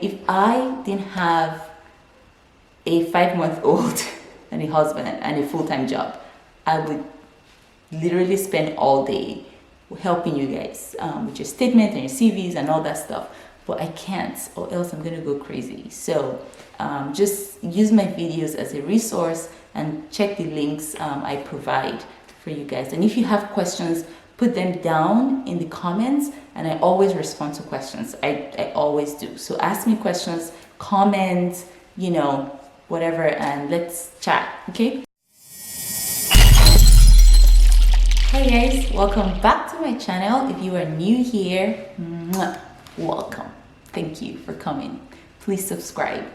if I didn't have a 5-month-old and a husband and a full-time job, I would literally spend all day helping you guys with your statement and your CVs and all that stuff. But I can't, or else I'm gonna go crazy. So just use my videos as a resource and check the links I provide for you guys. And if you have questions, put them down in the comments, and I always respond to questions. I always do. So ask me questions, comment, you know, whatever, and let's chat, okay? Hey guys, welcome back to my channel. If you are new here, welcome. Thank you for coming. Please subscribe.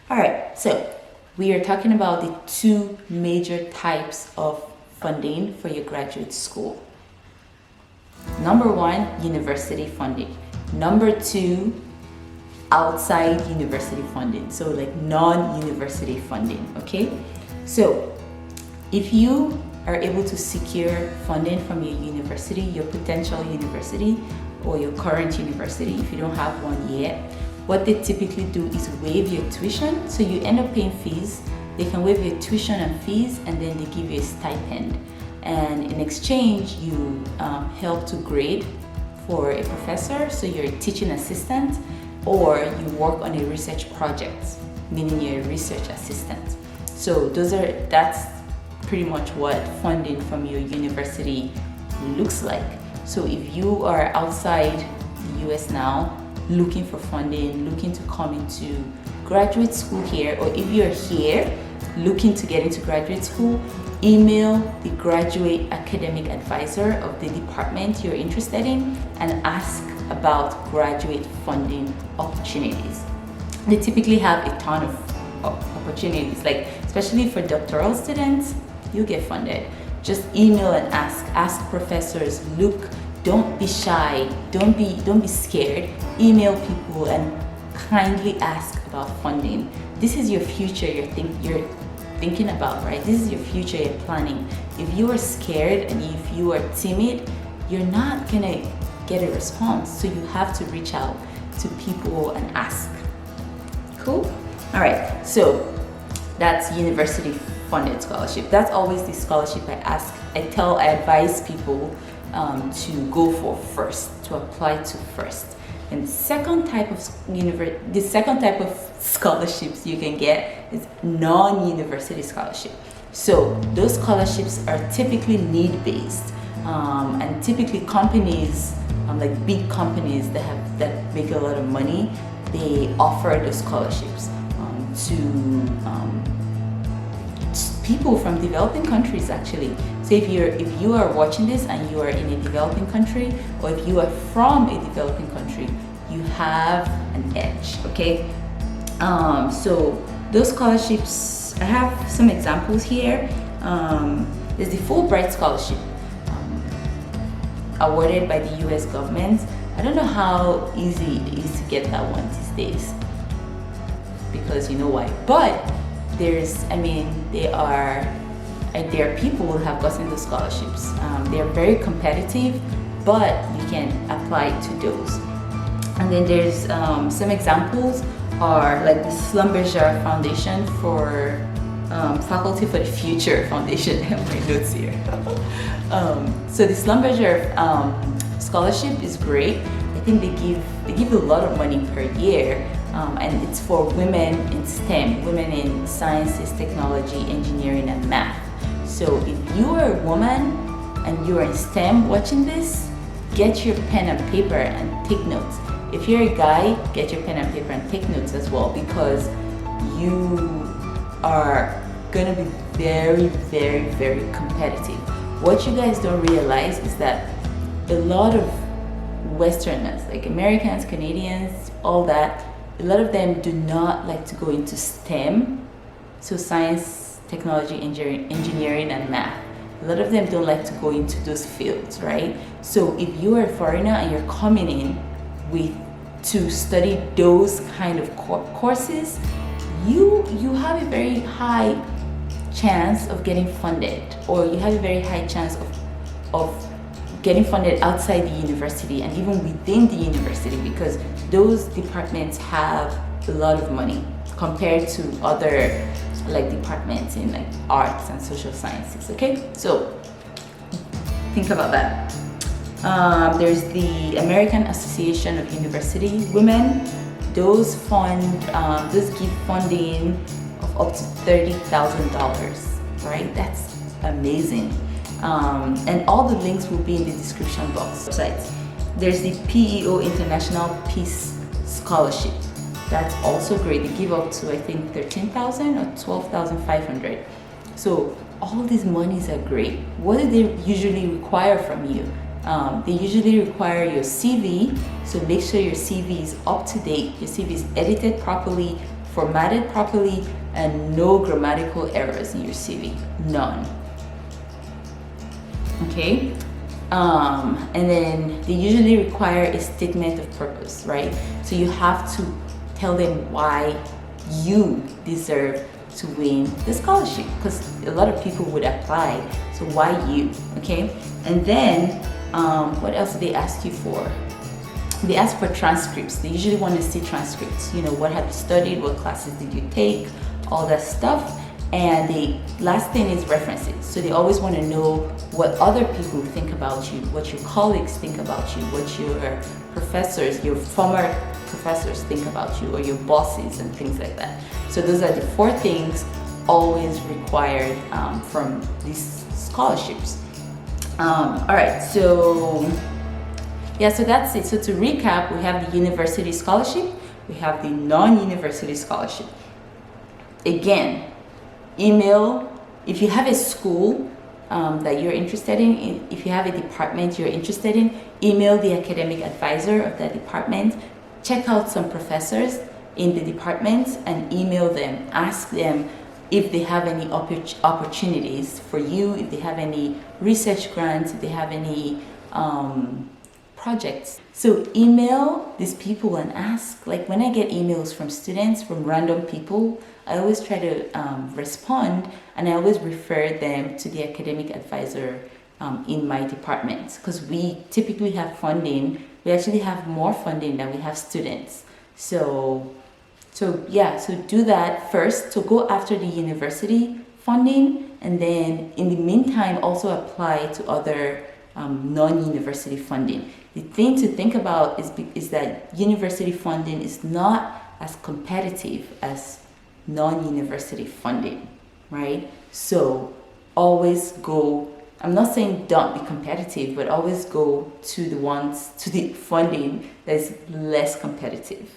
All right, so we are talking about the two major types of funding for your graduate school. Number one, university funding. Number two, outside university funding. So like non-university funding, okay? So if you are able to secure funding from your university, your potential university, or your current university, if you don't have one yet, what they typically do is waive your tuition. So you end up paying fees. They can waive your tuition and fees, and then they give you a stipend. And in exchange, you help to grade for a professor, so you're a teaching assistant, or you work on a research project, meaning you're a research assistant. So that's pretty much what funding from your university looks like. So if you are outside the US now, looking for funding, looking to come into graduate school here, or if you're here looking to get into graduate school, email the graduate academic advisor of the department you're interested in and ask about graduate funding opportunities. They typically have a ton of opportunities, like especially for doctoral students, you'll get funded. Just email and ask professors. Look, don't be shy, don't be scared. Email people and kindly ask about funding. This is your future you're thinking about, right? This is your future you're planning. If you are scared and if you are timid, you're not gonna get a response. So you have to reach out to people and ask. Cool? All right, so that's university funded scholarship. That's always the scholarship I advise people to go for first, to apply to first. And the second type of scholarships you can get is non-university scholarship. So those scholarships are typically need-based, and typically companies, like big companies that make a lot of money, they offer those scholarships to people from developing countries actually. So if you are watching this and you are in a developing country, or if you are from a developing country, you have an edge, okay? So those scholarships, I have some examples here. There's the Fulbright scholarship awarded by the US government. I don't know how easy it is to get that one these days, because you know why. But there are people who have gotten those scholarships. They're very competitive, but you can apply to those. And then there's some examples are like the Schlumberger Foundation for Faculty for the Future Foundation. I have my notes here. So the Schlumberger scholarship is great. I think they give a lot of money per year. And it's for women in STEM, women in sciences, technology, engineering, and math. So if you are a woman and you are in STEM watching this, get your pen and paper and take notes. If you're a guy, get your pen and paper and take notes as well, because you are gonna be very, very, very competitive. What you guys don't realize is that a lot of Westerners, like Americans, Canadians, all that, a lot of them do not like to go into STEM, so science, technology, engineering, and math. A lot of them don't like to go into those fields, right? So if you are a foreigner and you're coming in to study those kind of courses, you have a very high chance of getting funded, or you have a very high chance of getting funded outside the university and even within the university, because those departments have a lot of money compared to other like departments in like arts and social sciences. Okay, so think about that. There's the American Association of University Women. Those give funding of up to $30,000, right? That's amazing. And all the links will be in the description box. Websites. There's the P.E.O International Peace Scholarship. That's also great. They give up to I think 13,000 or 12,500. So all these monies are great. What do they usually require from you? They usually require your CV, so make sure your CV is up to date, your CV is edited properly, formatted properly, and no grammatical errors in your CV, none. Okay, and then they usually require a statement of purpose, right? So you have to tell them why you deserve to win the scholarship, because a lot of people would apply, so why you? Okay, and then what else do they ask you for? They ask for transcripts. They usually want to see transcripts. You know, what have you studied? What classes did you take? All that stuff. And the last thing is references. So they always want to know what other people think about you, what your colleagues think about you, what your professors, your former professors think about you, or your bosses and things like that. So those are the 4 things always required from these scholarships. All right, so yeah, so that's it. So to recap, we have the university scholarship, we have the non-university scholarship. Again, email, if you have a school that you're interested in, if you have a department you're interested in, email the academic advisor of that department, check out some professors in the department and email them, ask them if they have any opportunities for you, if they have any research grants, if they have any projects. So email these people and ask. Like when I get emails from students, from random people, I always try to respond, and I always refer them to the academic advisor in my department, because we typically have funding. We actually have more funding than we have students. So yeah, so do that first. So go after the university funding, and then in the meantime also apply to other non-university funding. The thing to think about is that university funding is not as competitive as non-university funding, right? So always go, I'm not saying don't be competitive, but always go to the funding that is less competitive.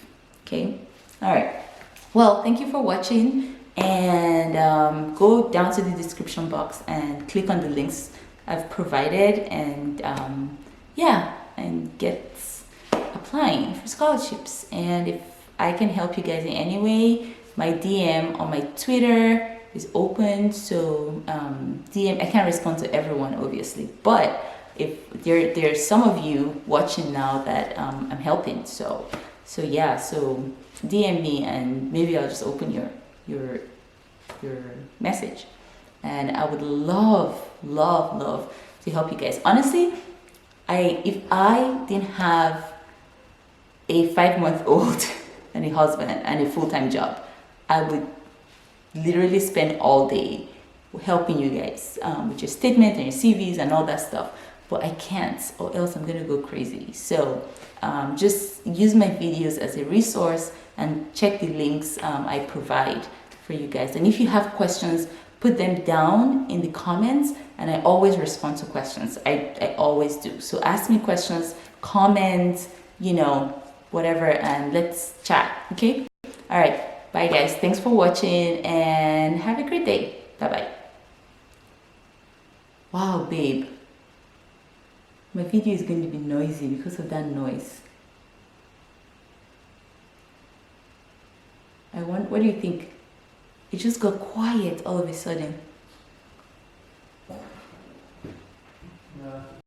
Okay, all right, well, thank you for watching, and go down to the description box and click on the links I've provided, and yeah, and get applying for scholarships. And if I can help you guys in any way, my DM on my Twitter is open. So DM, I can't respond to everyone obviously, but if there's some of you watching now that I'm helping, so yeah, so DM me and maybe I'll just open your message, and I would love to help you guys. Honestly, if I didn't have a 5-month-old and a husband and a full-time job, I would literally spend all day helping you guys with your statement and your CVs and all that stuff. But I can't, or else I'm gonna go crazy. So just use my videos as a resource and check the links I provide for you guys. And if you have questions, put them down in the comments, and I always respond to questions. I always do. So ask me questions, comment, you know, whatever, and let's chat, okay? All right, bye guys. Thanks for watching, and have a great day. Bye-bye. Wow, babe. My video is going to be noisy because of that noise. What do you think? It just got quiet all of a sudden.